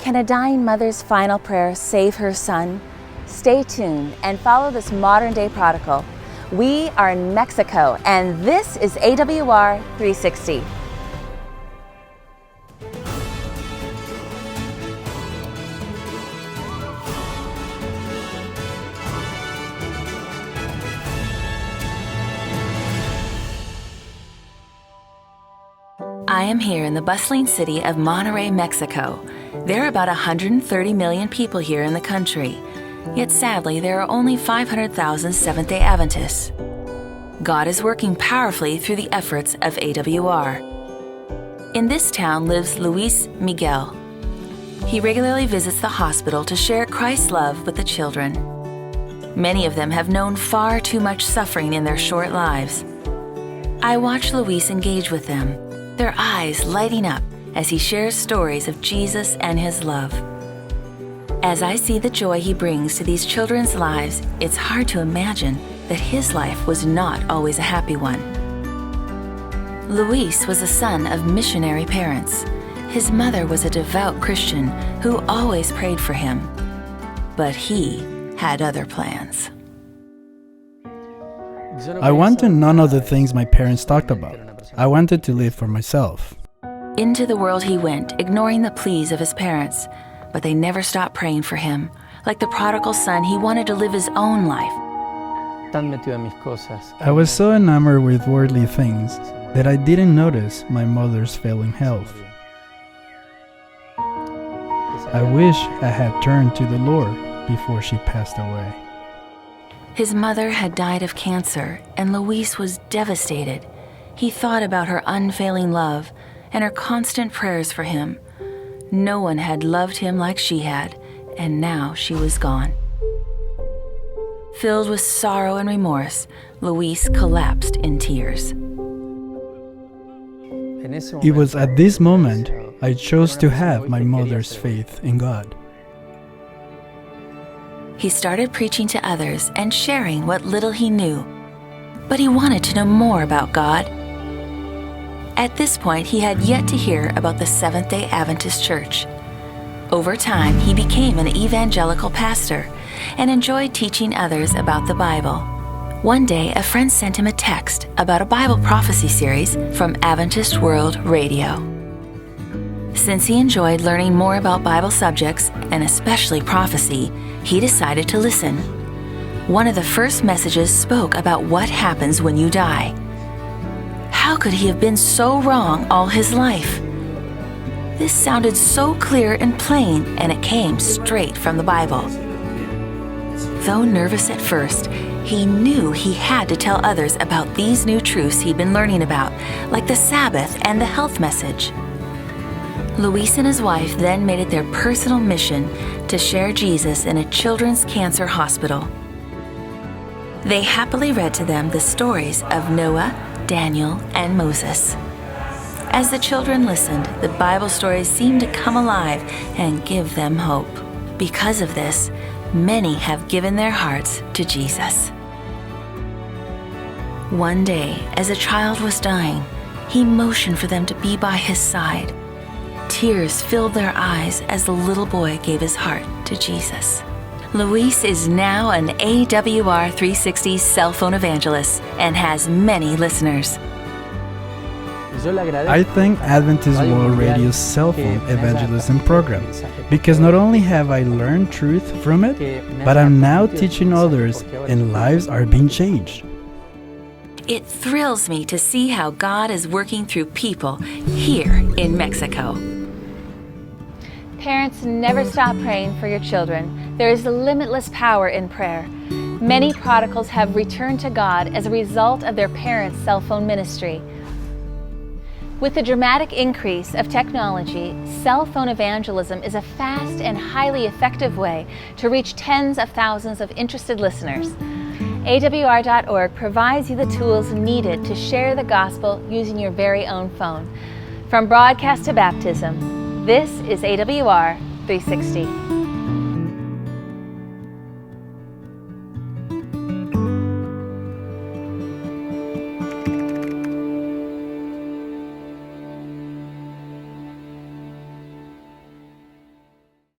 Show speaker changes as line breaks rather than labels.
Can a dying mother's final prayer save her son? Stay tuned and follow this modern-day prodigal. We are in Mexico, and this is AWR360. I am here in the bustling city of Monterrey, Mexico. There are about 130 million people here in the country. Yet sadly, there are only 500,000 Seventh-day Adventists. God is working powerfully through the efforts of AWR. In this town lives Luis Miguel. He regularly visits the hospital to share Christ's love with the children. Many of them have known far too much suffering in their short lives. I watch Luis engage with them, their eyes lighting up as he shares stories of Jesus and his love. As I see the joy he brings to these children's lives, it's hard to imagine that his life was not always a happy one. Luis was the son of missionary parents. His mother was a devout Christian who always prayed for him. But he had other plans.
I wanted none of the things my parents talked about. I wanted to live for myself.
Into the world he went, ignoring the pleas of his parents, but they never stopped praying for him. Like the prodigal son, he wanted to live his own life.
I was so enamored with worldly things that I didn't notice my mother's failing health. I wish I had turned to the Lord before she passed away.
His mother had died of cancer, and Luis was devastated. He thought about her unfailing love and her constant prayers for him. No one had loved him like she had, and now she was gone. Filled with sorrow and remorse, Luis collapsed in tears.
It was at this moment I chose to have my mother's faith in God.
He started preaching to others and sharing what little he knew, but he wanted to know more about God. At this point, he had yet to hear about the Seventh-day Adventist Church. Over time, he became an evangelical pastor and enjoyed teaching others about the Bible. One day, a friend sent him a text about a Bible prophecy series from Adventist World Radio. Since he enjoyed learning more about Bible subjects, and especially prophecy, he decided to listen. One of the first messages spoke about what happens when you die. How could he have been so wrong all his life? This sounded so clear and plain, and it came straight from the Bible. Though nervous at first, he knew he had to tell others about these new truths he'd been learning about, like the Sabbath and the health message. Luis and his wife then made it their personal mission to share Jesus in a children's cancer hospital. They happily read to them the stories of Noah, Daniel, and Moses. As the children listened, the Bible stories seemed to come alive and give them hope. Because of this, many have given their hearts to Jesus. One day, as a child was dying, he motioned for them to be by his side. Tears filled their eyes as the little boy gave his heart to Jesus. Luis is now an AWR360 cell phone evangelist and has many listeners.
I thank Adventist World Radio's cell phone evangelism program because not only have I learned truth from it, but I'm now teaching others and lives are being changed.
It thrills me to see how God is working through people here in Mexico. Parents, never stop praying for your children. There is limitless power in prayer. Many prodigals have returned to God as a result of their parents' cell phone ministry. With the dramatic increase of technology, cell phone evangelism is a fast and highly effective way to reach tens of thousands of interested listeners. AWR.org provides you the tools needed to share the gospel using your very own phone. From broadcast to baptism, this is AWR 360.